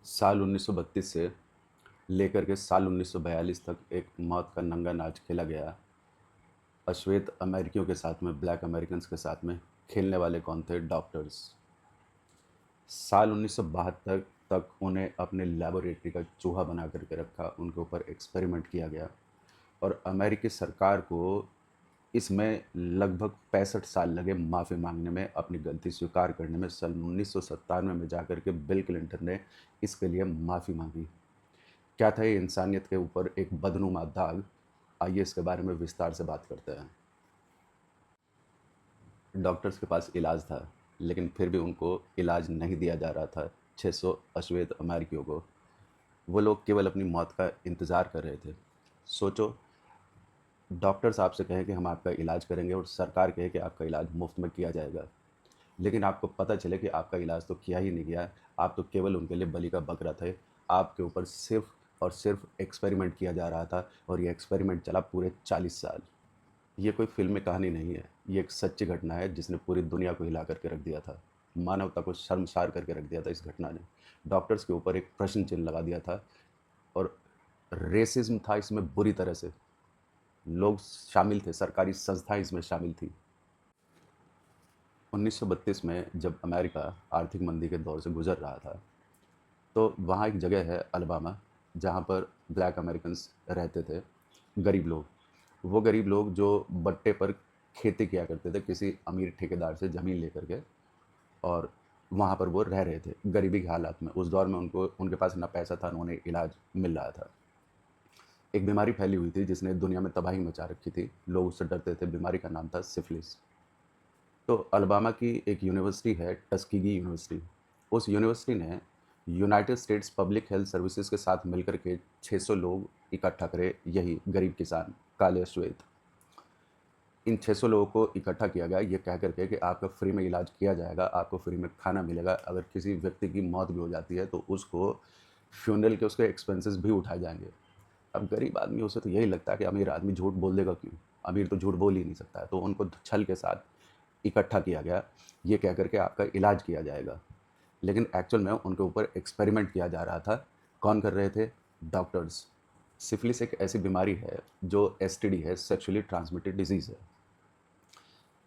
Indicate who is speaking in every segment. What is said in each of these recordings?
Speaker 1: साल 1932 से लेकर के साल 1942 तक एक मौत का नंगा नाच खेला गया। अश्वेत अमेरिकियों के साथ में, ब्लैक अमेरिकन्स के साथ में खेलने वाले कौन थे? डॉक्टर्स। साल 1972 तक उन्हें अपने लेबोरेटरी का चूहा बना करके रखा, उनके ऊपर एक्सपेरिमेंट किया गया और अमेरिकी सरकार को इसमें लगभग 65 साल लगे माफ़ी मांगने में, अपनी गलती स्वीकार करने में। सन 1997 में जाकर के बिल क्लिंटन ने इसके लिए माफ़ी मांगी। क्या था ये इंसानियत के ऊपर एक बदनुमा दाग? आइए इसके बारे में विस्तार से बात करते हैं। डॉक्टर्स के पास इलाज था, लेकिन फिर भी उनको इलाज नहीं दिया जा रहा था। 600 अश्वेत अमेरिकियों को, वो लोग केवल अपनी मौत का इंतज़ार कर रहे थे। सोचो, डॉक्टर्स आपसे कहें कि हम आपका इलाज करेंगे और सरकार कहे कि आपका इलाज मुफ्त में किया जाएगा, लेकिन आपको पता चले कि आपका इलाज तो किया ही नहीं गया, आप तो केवल उनके लिए बलि का बकरा थे। आपके ऊपर सिर्फ और सिर्फ एक्सपेरिमेंट किया जा रहा था और ये एक्सपेरिमेंट चला पूरे 40 साल। ये कोई फ़िल्मी कहानी नहीं है, ये एक सच्ची घटना है जिसने पूरी दुनिया को हिला करके रख दिया था। मानवता को शर्मसार करके रख दिया था इस घटना ने। डॉक्टर्स के ऊपर एक प्रश्न चिन्ह लगा दिया था और रेसिज़्म था इसमें बुरी तरह से। लोग शामिल थे, सरकारी संस्थाएँ इसमें शामिल थी। 1932 में जब अमेरिका आर्थिक मंदी के दौर से गुज़र रहा था, तो वहाँ एक जगह है अलबामा, जहाँ पर ब्लैक अमेरिकन्स रहते थे, गरीब लोग। वो गरीब लोग जो बट्टे पर खेती किया करते थे किसी अमीर ठेकेदार से ज़मीन लेकर के, और वहाँ पर वो रह रहे थे गरीबी के हालात में। उस दौर में उनको उनके पास ना पैसा था, ना उन्हें इलाज मिल रहा था। एक बीमारी फैली हुई थी जिसने दुनिया में तबाही मचा रखी थी। लोग उससे डरते थे। बीमारी का नाम था सिफिलिस। तो अलबामा की एक यूनिवर्सिटी है, टस्कीगी यूनिवर्सिटी। उस यूनिवर्सिटी ने United states public health services के साथ मिलकर के 600 लोग इकट्ठा करे, यही गरीब किसान, काले श्वेत। इन 600 लोगों को इकट्ठा किया गया ये कह करके कि आपका फ्री में इलाज किया जाएगा, आपको फ्री में खाना मिलेगा, अगर किसी व्यक्ति की मौत भी हो जाती है तो उसको फ्यूनरल के उसके एक्सपेंसेस भी उठाए जाएंगे। अब गरीब आदमी, उसे तो यही लगता है कि अमीर आदमी झूठ बोल देगा क्यों, अमीर तो झूठ बोल ही नहीं सकता है। तो उनको छल के साथ इकट्ठा किया गया, ये कह कर के आपका इलाज किया जाएगा। लेकिन एक्चुअल में उनके ऊपर एक्सपेरिमेंट किया जा रहा था। कौन कर रहे थे? डॉक्टर्स। सिफिलिस एक ऐसी बीमारी है जो एसटीडी है, सेक्सुअली ट्रांसमिटेड डिजीज़ है।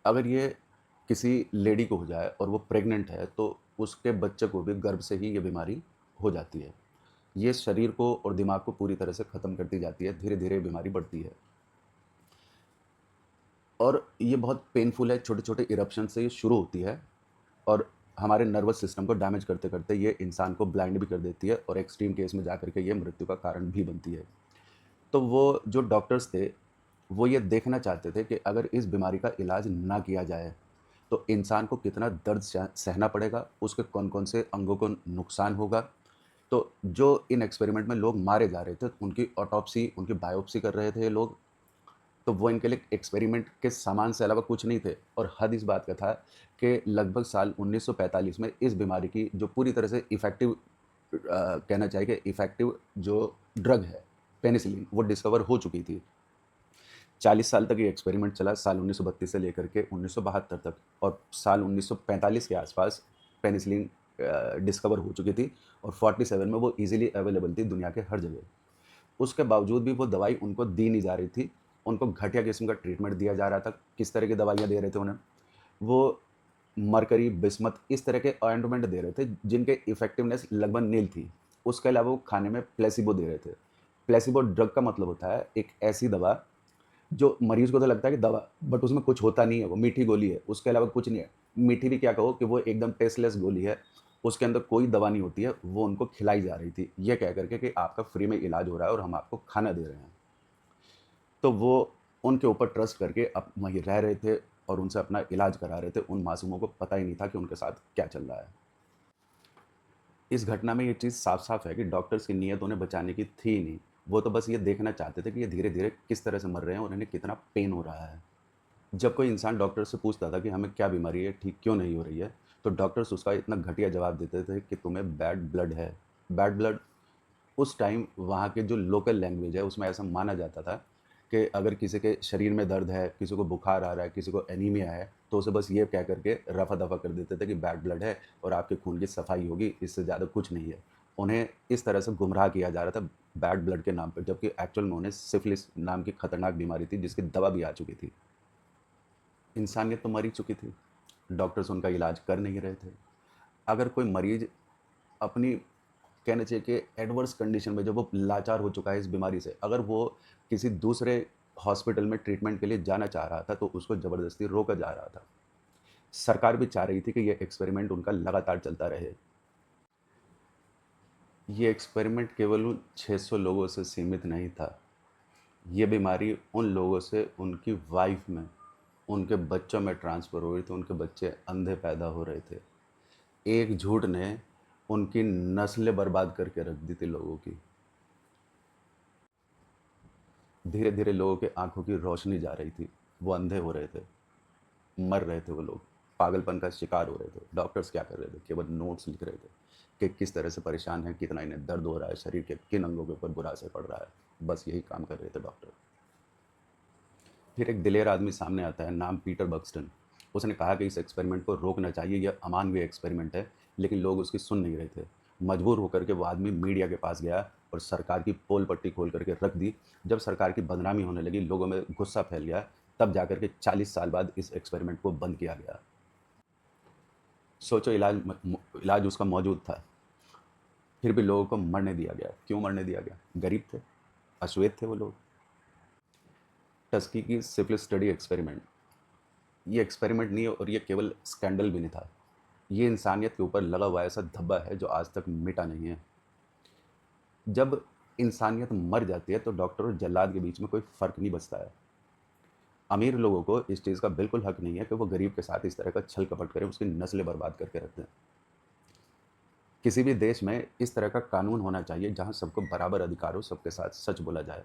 Speaker 1: अगर ये किसी लेडी को हो जाए और वो प्रेग्नेंट है, तो उसके बच्चे को भी गर्भ से ही ये बीमारी हो जाती है। ये शरीर को और दिमाग को पूरी तरह से ख़त्म करती जाती है, धीरे धीरे बीमारी बढ़ती है और ये बहुत पेनफुल है। छोटे छोटे इरप्शन से ये शुरू होती है और हमारे नर्वस सिस्टम को डैमेज करते करते ये इंसान को ब्लाइंड भी कर देती है और एक्सट्रीम केस में जाकर के ये मृत्यु का कारण भी बनती है। तो वो जो डॉक्टर्स थे, वो ये देखना चाहते थे कि अगर इस बीमारी का इलाज ना किया जाए तो इंसान को कितना दर्द सहना पड़ेगा, उसके कौन कौन से अंगों को नुकसान होगा। तो जो इन एक्सपेरिमेंट में लोग मारे जा रहे थे, उनकी ऑटोप्सी, उनकी बायोप्सी कर रहे थे ये लोग। तो वो इनके लिए एक्सपेरिमेंट के सामान से अलावा कुछ नहीं थे। और हद इस बात का था कि लगभग साल 1945 में इस बीमारी की जो पूरी तरह से इफ़ेक्टिव, कहना चाहिए कि इफ़ेक्टिव जो ड्रग है, पेनिसिलिन, वो डिस्कवर हो चुकी थी। 40 साल तक ये एक्सपेरिमेंट चला, साल 1932 से लेकर के 1972 तक, और साल 1945 के आसपास पेनिसिलिन डिस्कवर हो चुकी थी और 47 में वो ईज़िली अवेलेबल थी दुनिया के हर जगह। उसके बावजूद भी वो दवाई उनको दी नहीं जा रही थी। उनको घटिया किस्म का ट्रीटमेंट दिया जा रहा था। किस तरह की दवाइयाँ दे रहे थे उन्हें? वो मरकरी, बिस्मथ, इस तरह के ऑइंटमेंट दे रहे थे जिनके इफ़ेक्टिवनेस लगभग नील थी। उसके अलावा वो खाने में प्लेसिबो दे रहे थे। प्लेसिबो ड्रग का मतलब होता है एक ऐसी दवा जो मरीज़ को तो लगता है कि दवा, बट उसमें कुछ होता नहीं है, वो मीठी गोली है, उसके अलावा कुछ नहीं है। मीठी भी क्या कहो कि वो एकदम टेस्टलेस गोली है, उसके अंदर कोई दवा नहीं होती है, वो उनको खिलाई जा रही थी, ये कह कर के कि आपका फ्री में इलाज हो रहा है और हम आपको खाना दे रहे हैं। तो वो उनके ऊपर ट्रस्ट करके अब वहीं रह रहे थे और उनसे अपना इलाज करा रहे थे। उन मासूमों को पता ही नहीं था कि उनके साथ क्या चल रहा है। इस घटना में ये चीज़ साफ-साफ है कि डॉक्टर्स की नीयत उन्हें बचाने की थी ही नहीं। वो तो बस ये देखना चाहते थे कि ये धीरे-धीरे किस तरह से मर रहे हैं और इन्हें कितना पेन हो रहा है। जब कोई इंसान डॉक्टर से पूछता था कि हमें क्या बीमारी है, ठीक क्यों नहीं हो रही है, तो डॉक्टर्स उसका इतना घटिया जवाब देते थे कि तुम्हें बैड ब्लड है। बैड ब्लड उस टाइम वहाँ के जो लोकल लैंग्वेज है उसमें ऐसा माना जाता था कि अगर किसी के शरीर में दर्द है, किसी को बुखार आ रहा है, किसी को एनीमिया है, तो उसे बस ये कह कर के रफ़ा-दफ़ा कर देते थे कि बैड ब्लड है और आपके खून की सफाई होगी, इससे ज़्यादा कुछ नहीं है। उन्हें इस तरह से गुमराह किया जा रहा था बैड ब्लड के नाम पर, जबकि एक्चुअल में उन्हें सिफिलिस नाम की खतरनाक बीमारी थी जिसकी दवा भी आ चुकी थी। इंसानियत तो मर ही चुकी थी, डॉक्टर्स उनका इलाज कर नहीं रहे थे। अगर कोई मरीज अपनी कहना चाहिए कि एडवर्स कंडीशन में, जब वो लाचार हो चुका है इस बीमारी से, अगर वो किसी दूसरे हॉस्पिटल में ट्रीटमेंट के लिए जाना चाह रहा था तो उसको ज़बरदस्ती रोका जा रहा था। सरकार भी चाह रही थी कि ये एक्सपेरिमेंट उनका लगातार चलता रहे। ये एक्सपेरिमेंट केवल उन 600 लोगों से सीमित नहीं था। ये बीमारी उन लोगों से उनकी वाइफ में, उनके बच्चों में ट्रांसफ़र हो रही थी, उनके बच्चे अंधे पैदा हो रहे थे। एक झूठ ने उनकी नस्लें बर्बाद करके रख दी थी लोगों की। धीरे-धीरे लोगों की आँखों की रोशनी जा रही थी, वो अंधे हो रहे थे, मर रहे थे वो लोग, पागलपन का शिकार हो रहे थे। डॉक्टर्स क्या कर रहे थे? केवल नोट्स लिख रहे थे कि किस तरह से परेशान हैं, कितना इन्हें दर्द हो रहा है, शरीर के किन अंगों के ऊपर बुरा असर पड़ रहा है। बस यही काम कर रहे थे डॉक्टर। फिर एक दिलेर आदमी सामने आता है, नाम पीटर बक्सटन। उसने कहा कि इस एक्सपेरिमेंट को रोकना चाहिए, यह अमानवीय एक्सपेरिमेंट है, लेकिन लोग उसकी सुन नहीं रहे थे। मजबूर होकर के वो आदमी मीडिया के पास गया और सरकार की पोल पट्टी खोल करके रख दी। जब सरकार की बदनामी होने लगी, लोगों में गुस्सा फैल गया, तब जाकर के 40 साल बाद इस एक्सपेरिमेंट को बंद किया गया। सोचो, इलाज उसका मौजूद था, फिर भी लोगों को मरने दिया गया। क्यों मरने दिया गया? गरीब थे, अश्वेत थे वो लोग। टस्की की सिफिलिस स्टडी एक्सपेरिमेंट, ये एक्सपेरिमेंट नहीं है और ये केवल स्कैंडल भी नहीं था। ये इंसानियत के ऊपर लगा हुआ ऐसा धब्बा है जो आज तक मिटा नहीं है। जब इंसानियत मर जाती है तो डॉक्टर और जल्लाद के बीच में कोई फ़र्क नहीं बचता है। अमीर लोगों को इस चीज़ का बिल्कुल हक नहीं है कि वो गरीब के साथ इस तरह का छल कपट करें, उसकी नस्लें बर्बाद करके रख दें। किसी भी देश में इस तरह का कानून होना चाहिए जहाँ सबको बराबर अधिकार हो, सबके साथ सच बोला जाए।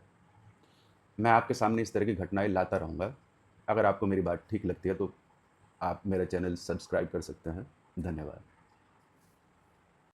Speaker 1: मैं आपके सामने इस तरह की घटनाएँ लाता रहूँगा। अगर आपको मेरी बात ठीक लगती है तो आप मेरा चैनल सब्सक्राइब कर सकते हैं। धन्यवाद।